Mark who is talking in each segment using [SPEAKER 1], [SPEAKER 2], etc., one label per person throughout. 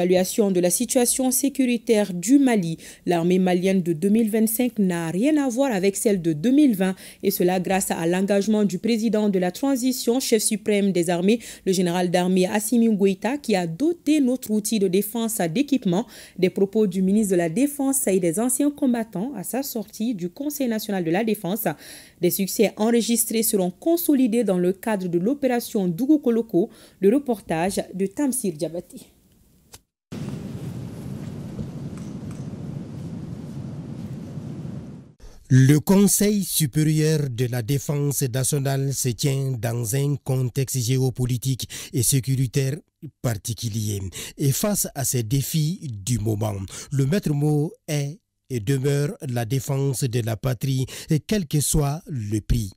[SPEAKER 1] l'évaluation de la situation sécuritaire du Mali. L'armée malienne de 2025 n'a rien à voir avec celle de 2020 et cela grâce à l'engagement du président de la transition, chef suprême des armées, le général d'armée Assimi Goïta, qui a doté notre outil de défense d'équipement. Des propos du ministre de la Défense et des anciens combattants à sa sortie du Conseil national de la Défense. Des succès enregistrés seront consolidés dans le cadre de l'opération Dougou-Koloko. Le reportage de Tamsir Diabati.
[SPEAKER 2] Le Conseil supérieur de la défense nationale se tient dans un contexte géopolitique et sécuritaire particulier. Et face à ces défis du moment, le maître mot est et demeure la défense de la patrie, quel que soit le prix.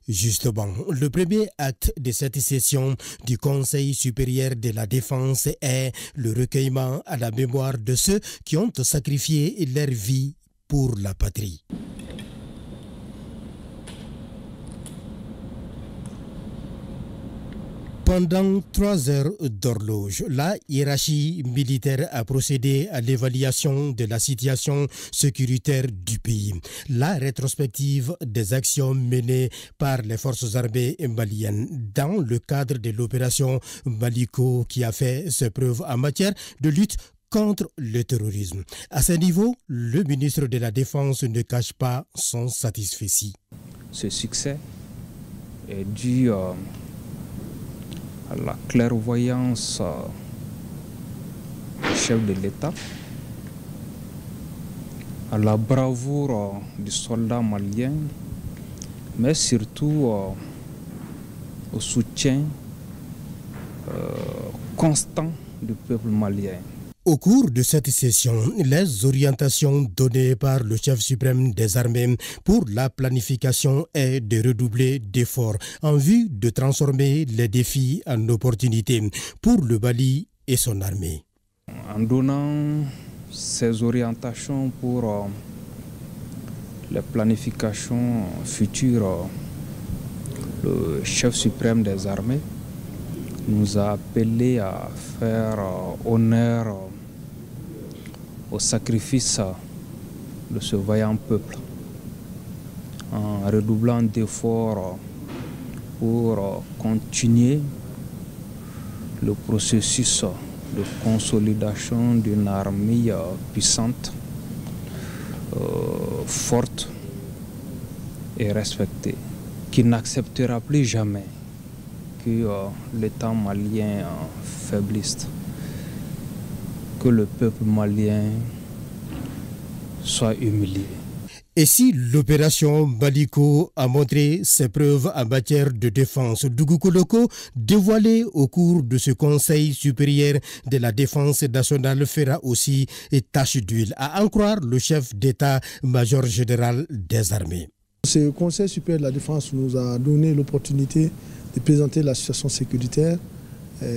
[SPEAKER 2] Justement, le premier acte de cette session du Conseil supérieur de la défense est le recueillement à la mémoire de ceux qui ont sacrifié leur vie pour la patrie. Pendant 3 heures d'horloge, la hiérarchie militaire a procédé à l'évaluation de la situation sécuritaire du pays. La rétrospective des actions menées par les forces armées maliennes dans le cadre de l'opération Maliko qui a fait ses preuves en matière de lutte contre le terrorisme. À ce niveau, le ministre de la Défense ne cache pas son satisfecit.
[SPEAKER 3] Ce succès est dû à la clairvoyance du chef de l'État, à la bravoure du soldat malien, mais surtout au soutien constant du peuple malien.
[SPEAKER 2] Au cours de cette session, les orientations données par le chef suprême des armées pour la planification est de redoubler d'efforts en vue de transformer les défis en opportunités pour le Mali et son armée.
[SPEAKER 3] En donnant ces orientations pour les planifications futures, le chef suprême des armées nous a appelé à faire honneur au sacrifice de ce vaillant peuple en redoublant d'efforts pour continuer le processus de consolidation d'une armée puissante, forte et respectée, qui n'acceptera plus jamais que l'État malien faiblisse, que le peuple malien soit humilié.
[SPEAKER 2] Et si l'opération Maliko a montré ses preuves en matière de défense, Dougou-Koloko, dévoilé au cours de ce Conseil supérieur de la défense nationale, fera aussi tâche d'huile, à en croire le chef d'état-major général des armées.
[SPEAKER 4] Ce Conseil supérieur de la défense nous a donné l'opportunité de présenter la situation sécuritaire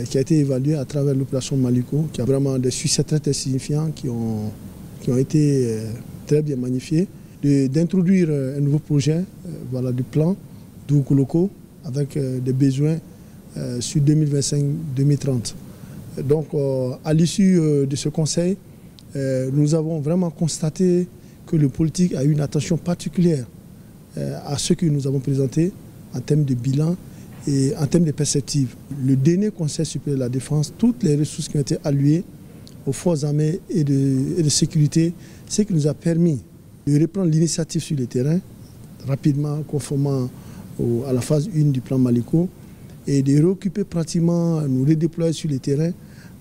[SPEAKER 4] qui a été évaluée à travers l'opération Maliko, qui a vraiment des succès très, très signifiants qui ont été très bien magnifiés, d'introduire un nouveau projet, voilà, du plan Dougou-Koloko avec des besoins sur 2025-2030. Donc à l'issue de ce conseil, nous avons vraiment constaté que le politique a eu une attention particulière à ce que nous avons présenté en termes de bilan et en termes de perspectives. Le dernier Conseil supérieur de la défense, toutes les ressources qui ont été allouées aux forces armées et de sécurité, ce qui nous a permis de reprendre l'initiative sur le terrain, rapidement, conformément à la phase 1 du plan Maliko, et de réoccuper pratiquement, nous redéployer sur le terrain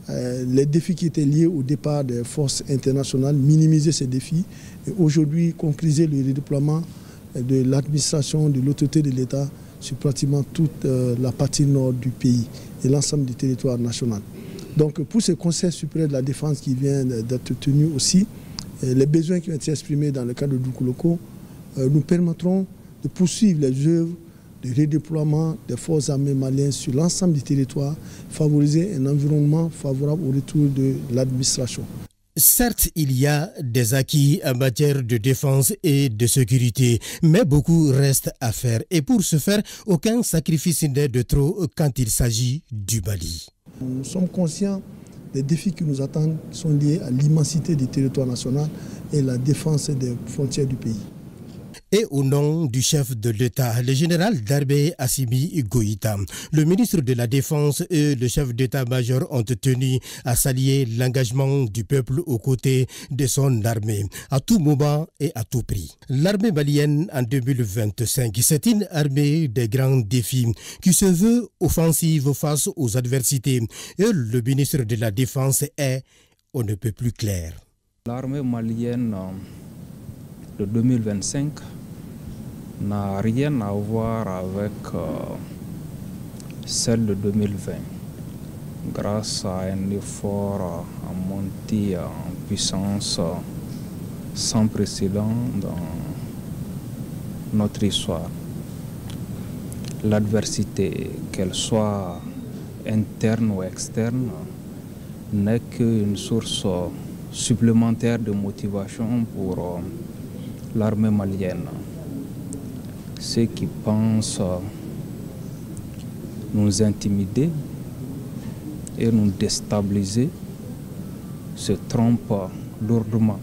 [SPEAKER 4] les défis qui étaient liés au départ des forces internationales, minimiser ces défis, et aujourd'hui concrétiser le redéploiement de l'administration, de l'autorité de l'État sur pratiquement toute la partie nord du pays et l'ensemble du territoire national. Donc pour ce Conseil supérieur de la défense qui vient d'être tenu aussi, les besoins qui ont été exprimés dans le cadre de Dougou-Koloko nous permettront de poursuivre les œuvres de redéploiement des forces armées maliennes sur l'ensemble du territoire, favoriser un environnement favorable au retour de l'administration.
[SPEAKER 2] Certes, il y a des acquis en matière de défense et de sécurité, mais beaucoup reste à faire. Et pour ce faire, aucun sacrifice n'est de trop quand il s'agit du Mali.
[SPEAKER 4] Nous sommes conscients Les défis qui nous attendent sont liés à l'immensité du territoire national et la défense des frontières du pays.
[SPEAKER 2] Et au nom du chef de l'État, le général d'armée Assimi Goïta, le ministre de la Défense et le chef d'État-major ont tenu à saluer l'engagement du peuple aux côtés de son armée, à tout moment et à tout prix. L'armée malienne en 2025, c'est une armée des grands défis qui se veut offensive face aux adversités. Et le ministre de la Défense est, on ne peut plus clair.
[SPEAKER 3] L'armée malienne de 2025 n'a rien à voir avec celle de 2020, grâce à un effort en montée en puissance sans précédent dans notre histoire. L'adversité, qu'elle soit interne ou externe, n'est qu'une source supplémentaire de motivation pour l'armée malienne. Ceux qui pensent nous intimider et nous déstabiliser se trompent lourdement.